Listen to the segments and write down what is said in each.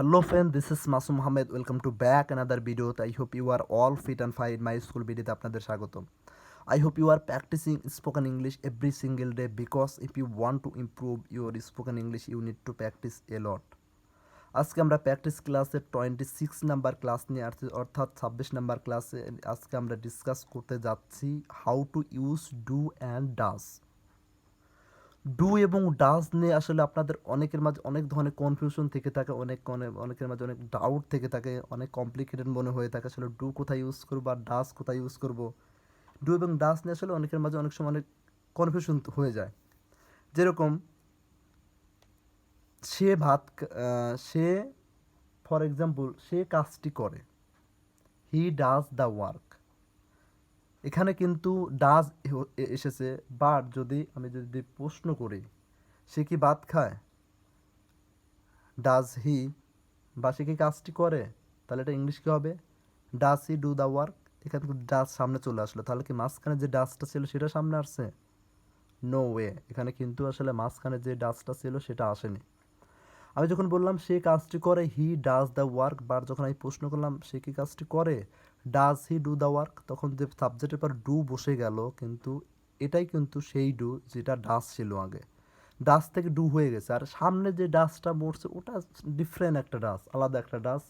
Hello friend, this is Masum Mohammed. Welcome to back another video. I hope you are all fit and fine. My school video তে আপনাদের স্বাগতম. I hope you are practicing spoken English every single day because if you want to improve your spoken English, you need to practice a lot. আজকে আমরা practice ক্লাসে 26 number class নিয়ে আসছি, অর্থাৎ 26 number ক্লাসে আজকে আমরা ডিসকাস করতে যাচ্ছি how to use do and does. Do এবং ডাজ নিয়ে আসলে আপনাদের অনেকের মাঝে অনেক ধরনের কনফিউশন থেকে থাকে, অনেকের মাঝে অনেক ডাউট থেকে থাকে, অনেক কমপ্লিকেটেড মনে হয়ে থাকে আসলে ডু কোথায় ইউজ করবো আর ডাজ কোথায় ইউজ করবো। ডু এবং ডাজ নিয়ে আসলে অনেকের মাঝে অনেক সময় অনেক কনফিউশন হয়ে যায়। যেরকম সে ফর এক্সাম্পল সে কাজটি করে, হি ডাজ দ্য ওয়ার্ক। এখানে কিন্তু ডাজ এসেছে, বাট আমি যদি প্রশ্ন করি সে কি ভাত খায়, ডাজ হি, বা সে কি কাজটি করে, তাহলে এটা ইংলিশ কী হবে, does he do the work. এখানে কিন্তু ডাজ সামনে চলে আসলো, তাহলে কি মাঝখানে যে ডাজটা ছিল সেটা সামনে আসছে? নো ওয়ে, এখানে কিন্তু আসলে মাঝখানে যে ডাজটা ছিল সেটা আসেনি। আমি যখন বললাম সে কাজটি করে, he does the work, but যখন আমি প্রশ্ন করলাম সে কি কাজটি করে, does he do the work, তখন যে সাবজেক্টের পর ডু বসে গেল, কিন্তু এটাই কিন্তু সেই ডু যেটা ডাজ ছিল আগে, ডাস থেকে ডু হয়ে গেছে। আর সামনে যে ডাসটা মরছে ওটা ডিফারেন্ট একটা ডাস, আলাদা একটা ডাস,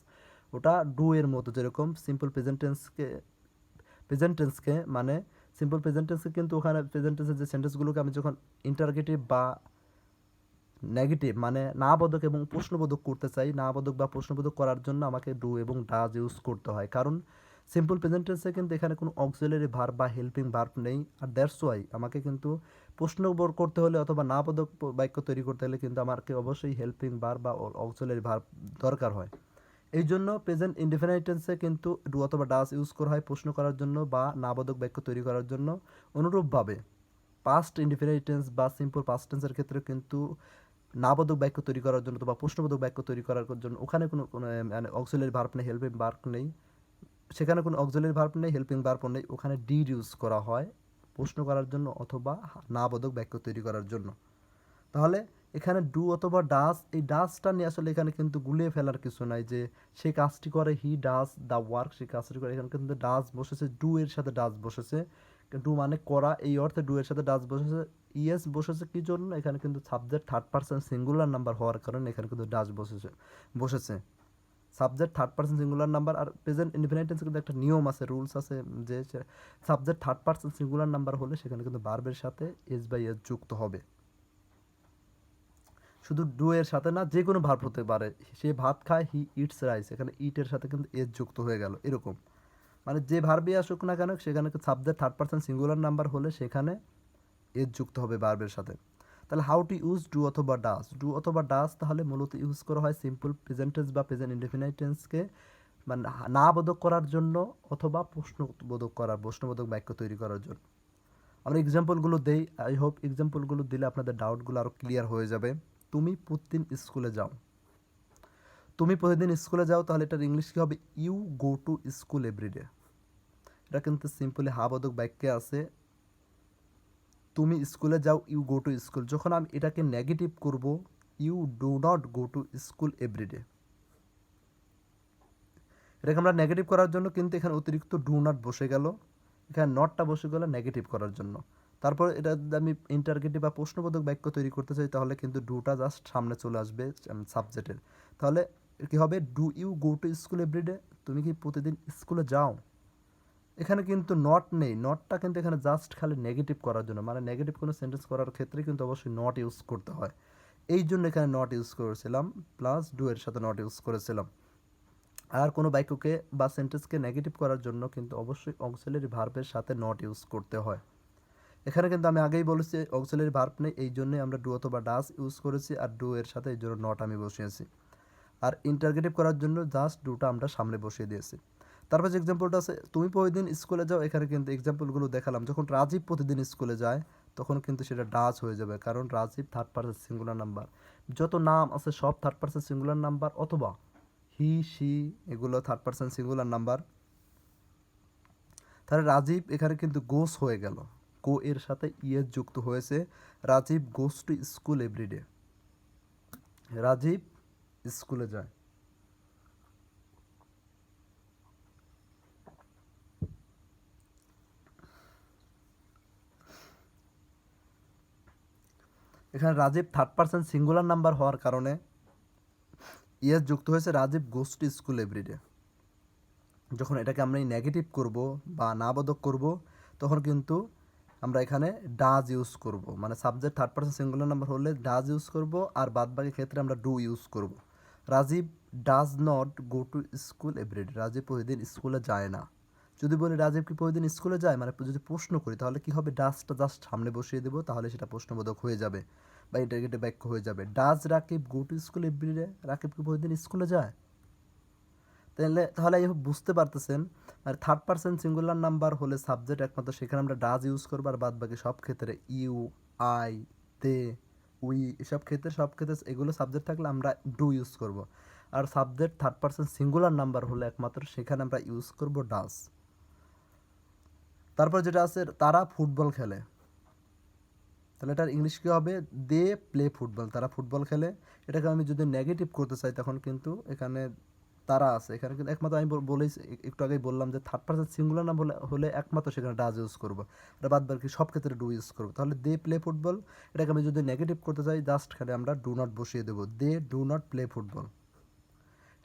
ওটা ডু এর মতো। যেরকম সিম্পল প্রেজেন্টেন্সকে মানে সিম্পল প্রেজেন্টেন্সকে কিন্তু ওখানে প্রেজেন্টেন্সের যে সেন্টেন্সগুলোকে আমি যখন ইন্টারগেটিভ বা নেগেটিভ মানে না বোধক এবং প্রশ্নবোধক করতে চাই, না বোধক বা প্রশ্নবোধক করার জন্য আমাকে ডু এবং ডাজ ইউজ করতে হয়, কারণ সিম্পল প্রেজেন্টেন্সে কিন্তু এখানে কোনো অক্সিলারি ভার্ব বা হেল্পিং ভার্ব নেই। আর দ্যাটস ওয়াই আমাকে কিন্তু প্রশ্ন করতে হলে অথবা না বোধক বাক্য তৈরি করতে হলে কিন্তু আমাকে অবশ্যই হেল্পিং ভার্ব বা অক্সিলারি ভার্ব দরকার হয়। এই জন্য প্রেজেন্ট ইনডিফিনাইট টেন্সে কিন্তু ডু অথবা ডাজ ইউজ করা হয় প্রশ্ন করার জন্য বা না বোধক বাক্য তৈরি করার জন্য। অনুরূপভাবে পাস্ট ইনডিফিনাইট টেন্স বা সিম্পল পাস্ট টেন্সের ক্ষেত্রে কিন্তু নাবোধক বাক্য তৈরি করার জন্য বা প্রশ্নবোধক বাক্য তৈরি করার জন্য ওখানে কোনো মানে অক্সিলারি ভার্ব নেই, হেল্পিং ভার্ব নেই, সেখানে কোনো অক্সিলারি ভার্ব নেই, হেল্পিং ভার্ব নেই, ওখানে ডিড ইউজ করা হয় প্রশ্ন করার জন্য অথবা নাবোধক বাক্য তৈরি করার জন্য। তাহলে এখানে ডু অথবা ডাজ, এই ডাজটা নিয়ে আসলে এখানে কিন্তু গুলিয়ে ফেলার কিছু নাই যে সে কাজটি করে, হি ডাজ দ্য ওয়ার্ক, সে কাজটি করে, এখানে কিন্তু ডাজ বসেছে, ডু এর সাথে ডাজ বসেছে, ডু মানে করা, এই অর্থে ডু এর সাথে ডাজ বসেছে। ইয়েস বসেছে কি জন্য, এখানে কিন্তু subject third person singular number হওয়ার কারণে এখানে কিন্তু ডাজ বসেছে subject third person singular number. আর প্রেজেন্ট ইনডিফিনাইট টেন্সে কিন্তু একটা নিয়ম আছে, রুলস আছে, যে subject third person singular number হলে সেখানে কিন্তু ভার্বের সাথে এস বাই এস যুক্ত হবে। শুধু ডু এর সাথে না, যে কোনো ভার্ব হতে পারে, সে ভাত খায়, হি ইটস রাইস, এখানে ইটের সাথে কিন্তু এস যুক্ত হয়ে গেল। এরকম মানে যে ভার্বই আসুক না কেন সেখানে subject third person singular number হলে সেখানে এস যুক্ত হবে ভার্বের সাথে। তাহলে হাউ টু ইউজ ডু অথবা ডাজ, ডু অথবা ডাজ তাহলে মূলত ইউজ করা হয় সিম্পল প্রেজেন্ট টেন্স বা প্রেজেন্ট ইনডিফিনাইট টেন্সকে মানে না বোধক করার জন্য অথবা প্রশ্নবোধক বাক্য তৈরি করার জন্য। আমরা এক্সাম্পলগুলো দেই, আই হোপ এক্সাম্পলগুলো দিলে আপনাদের ডাউটগুলো আরও ক্লিয়ার হয়ে যাবে। তুমি প্রতিদিন স্কুলে যাও, তুমি প্রতিদিন স্কুলে যাও, তাহলে এটার ইংলিশ কী হবে, you go to school every day. এটা কিন্তু সিম্পলি হাবোধক বাক্যে আছে, তুমি স্কুলে যাও, ইউ গো টু স্কুল। যখন আমি এটাকে নেগেটিভ করব, you do not go to school every day, এটাকে আমরা নেগেটিভ করার জন্য কিন্তু এখানে অতিরিক্ত ডু নট বসে গেল, এখানে নটটা বসে গেল নেগেটিভ করার জন্য। তারপর এটা যদি আমি ইন্টারগেটিভ বা প্রশ্নবোধক বাক্য তৈরি করতে চাই তাহলে কিন্তু ডুটা জাস্ট সামনে চলে আসবে সাবজেক্টের। তাহলে কী হবে, do you go to school every day, তুমি কি প্রতিদিন স্কুলে যাও। এখানে কিন্তু নট নেই, নটটা কিন্তু এখানে জাস্ট খালি নেগেটিভ করার জন্য, মানে নেগেটিভ কোনো সেন্টেন্স করার ক্ষেত্রে কিন্তু অবশ্যই নট ইউজ করতে হয়, এই জন্য এখানে নট ইউজ করেছিলাম, প্লাস ডু এর সাথে নট ইউজ করেছিলাম। আর কোনো বাক্যকে বা সেন্টেন্সকে নেগেটিভ করার জন্য কিন্তু অবশ্যই অক্সিলারি ভার্বের সাথে নট ইউজ করতে হয়। এখানে কিন্তু আমি আগেই বলেছি অক্সিলারি ভার্ব নেই, এই জন্যই আমরা ডু অথবা ডাজ ইউজ করেছি, আর ডু এর সাথে এই জন্য নট আমি বসিয়েছি। আর ইন্টারগেটিভ করার জন্য জাস্ট ডুটা আমরা সামনে বসিয়ে দিয়েছি। তারপর যে এক্সাম্পলটা আছে, তুমি প্রতিদিন স্কুলে যাও, এখানে কিন্তু এক্সাম্পলগুলো দেখালাম। যখন রাজীব প্রতিদিন স্কুলে যায় তখন কিন্তু সেটা ডাজ হয়ে যাবে, কারণ Rajib third person singular number, যত নাম আছে সব থার্ড পারসন সিঙ্গুলার নাম্বার, অথবা হি সি এগুলো থার্ড পারসন সিঙ্গুলার নাম্বার। তাহলে রাজীব এখানে কিন্তু গোস হয়ে গেল, গো এর সাথে ইয়েস যুক্ত হয়েছে, Rajib goes to school every day, Rajib স্কুলে যায়। এখানে Rajib third person singular number হওয়ার কারণে ইয়েস যুক্ত হয়েছে, Rajib goes to school every day. যখন এটাকে আমরা নেগেটিভ করব বা না বোধক করব, তখন কিন্তু আমরা এখানে ডাজ ইউজ করব, মানে subject third person singular number হলে ডাজ ইউজ করব, আর বাদ বাকি ক্ষেত্রে আমরা ডু ইউজ করব। Rajib does not go to school every day, Rajib প্রতিদিন স্কুলে যায় না। যদি বলি রাজীব কি প্রতিদিন স্কুলে যায়, মানে যদি প্রশ্ন করি তাহলে কি হবে, ডাজটা জাস্ট সামনে বসিয়ে দেবো, তাহলে সেটা প্রশ্নবোধক হয়ে যাবে বা ইন্টারগেটিভ বাক্য হয়ে যাবে। Does Rakib go to school every day, Rakib কি প্রতিদিন স্কুলে যায়? তাহলে এই বুঝতে পারতেছেন, আর থার্ড পারসন সিঙ্গুলার নাম্বার হলে সাবজেক্ট একমাত্র সেখানে আমরা ডাজ ইউজ করবো, আর বাদ বাকি সব ক্ষেত্রে ইউ, আই, দে, উই, সব ক্ষেত্রে এগুলো সাবজেক্ট থাকলে আমরা ডু ইউজ করব। আর subject third person singular number হলে একমাত্র সেখানে আমরা ইউজ করব ডাজ। তারপর যেটা আছে, তারা ফুটবল খেলে, তাহলে এটার ইংলিশ কী হবে, দে প্লে ফুটবল, তারা ফুটবল খেলে। এটাকে আমি যদি নেগেটিভ করতে চাই তখন কিন্তু এখানে তারা আছে, এখানে কিন্তু একমাত্র আমি বলেই একটু আগেই বললাম যে থার্ড পারসন সিঙ্গুলার নাম হলে একমাত্র সেখানে ডাজ ইউজ করবো, এটা বাদ বাকি সব ক্ষেত্রে ডু ইউজ করবো। তাহলে দে প্লে ফুটবল, এটাকে আমি যদি নেগেটিভ করতে চাই জাস্ট খালি আমরা ডু নট বসিয়ে দেবো, they do not play football.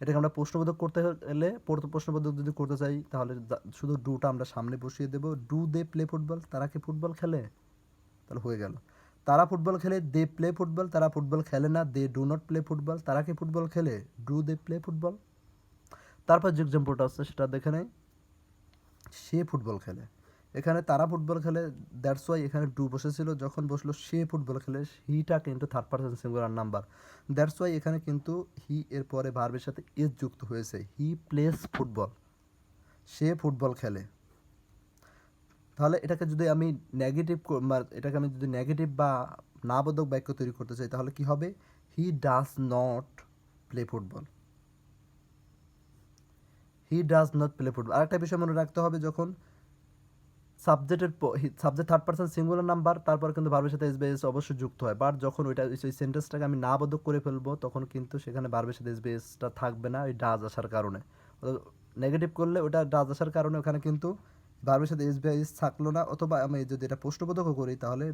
এটাকে আমরা প্রশ্নবোধক করতে গেলে, প্রশ্নবোধক যদি করতে চাই তাহলে শুধু ডুটা আমরা সামনে বসিয়ে দেবো, ডু দে প্লে ফুটবল, তারা কি ফুটবল খেলে, তাহলে হয়ে গেল। তারা ফুটবল খেলে, দে প্লে ফুটবল, তারা ফুটবল খেলে না, they do not play football, তারা কি ফুটবল খেলে, ডু দে প্লে ফুটবল। তারপর যে এক্সাম্পলটা আছে সেটা দেখে নেই, সে ফুটবল খেলে, এখানে তারা ফুটবল খেলে, দ্যাটস ওয়াই এখানে ডু বসেছিল, যখন বসলো সে ফুটবল খেলে, হিটা কিন্তু third person singular number, that's why এখানে কিন্তু হি এর পরে ভার্বের সাথে এস যুক্ত হয়েছে, হি প্লেস ফুটবল, সে ফুটবল খেলে। তাহলে এটাকে যদি আমি এটাকে আমি যদি নেগেটিভ বা না বোধক বাক্য তৈরি করতে চাই তাহলে কি হবে, হি does not play football, he does not play football. আরেকটা বিষয় মনে রাখতে হবে, যখন subject third person singular number তারপর কিন্তু ভার্বের সাথে এস বেস অবশ্যই যুক্ত হয়, বাট যখন ওই সেন্টেন্সটাকে আমি না বোধক করে ফেলবো তখন কিন্তু সেখানে ভার্বের সাথে এস বেসটা থাকবে না, ওই ডাজ আসার কারণে। নেগেটিভ করলে ওটা ডাজ আসার কারণে ওখানে কিন্তু ভার্বের সাথে এস বেস থাকলো না, অথবা আমি যদি এটা প্রশ্নবোধকও করি তাহলে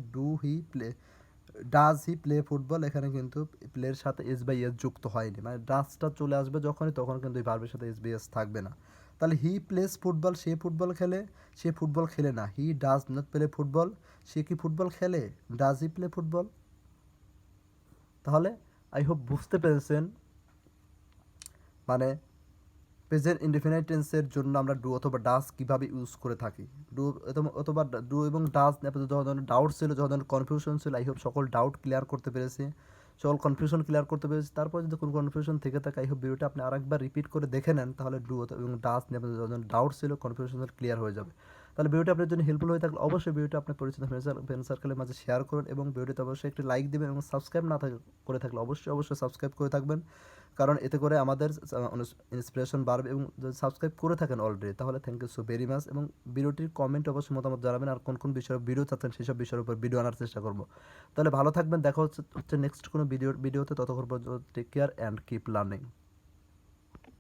ডাজ হি প্লে ফুটবল, এখানে কিন্তু প্লের সাথে এস বাই এস যুক্ত হয়নি, মানে ডাজটা চলে আসবে যখনই তখন কিন্তু এই ভার্বের সাথে এস বাই এস থাকবে না। তাহলে হি প্লেস ফুটবল, সে ফুটবল খেলে, সে ফুটবল খেলে না, he does not play football, সে কি ফুটবল খেলে, ডাজ হি প্লে ফুটবল। তাহলে আই হোপ বুঝতে পেরেছেন, মানে প্রেজেন্ট ইনডিফিনাইট টেন্সের জন্য আমরা ডু অথবা ডাজ কীভাবে ইউজ করে থাকি। অথবা ডু এবং ডাজ যত ধরনের ডাউট ছিল, যত ধরনের কনফিউশন ছিল, আই হোপ সকল ডাউট ক্লিয়ার করতে পেরেছি, সকল কনফিউশন ক্লিয়ার করতে পেরেছি। তারপর যদি কোনো কনফিউশন থেকে থাকে আই হোপ ভিডিওটা আপনি আরেকবার রিপিট করে দেখে নেন, তাহলে ডু এবং ডাজ নিয়ে আপনাদের যত ধরনের ডাউট ছিল, কনফিউশন ক্লিয়ার হয়ে যাবে। তাহলে ভিডিওটা আপনার জন্য হেল্পফুল হয়ে থাকলে অবশ্যই ভিডিওটা আপনার পরিচিত ফ্রেন্ড সার্কেলের মাঝে শেয়ার করুন, এবং ভিডিওতে অবশ্যই একটি লাইক দেবেন, এবং সাবস্ক্রাইব না করে থাকলে অবশ্যই সাবস্ক্রাইব করে থাকবেন, কারণ এতে করে আমাদের ইন্সপিরেশন বাড়বে। এবং যদি সাবস্ক্রাইব করে থাকেন অলরেডি তাহলে thank you so very much, এবং ভিডিওটির কমেন্ট অবশ্যই মতামত জানাবেন, আর কোন কোন বিষয়ে ভিডিও চাচ্ছেন সেসব বিষয়ের উপর ভিডিও আনার চেষ্টা করব। তাহলে ভালো থাকবেন, দেখা হচ্ছে নেক্সট কোনো ভিডিওতে, ততক্ষণ পর্যন্ত take care and keep learning.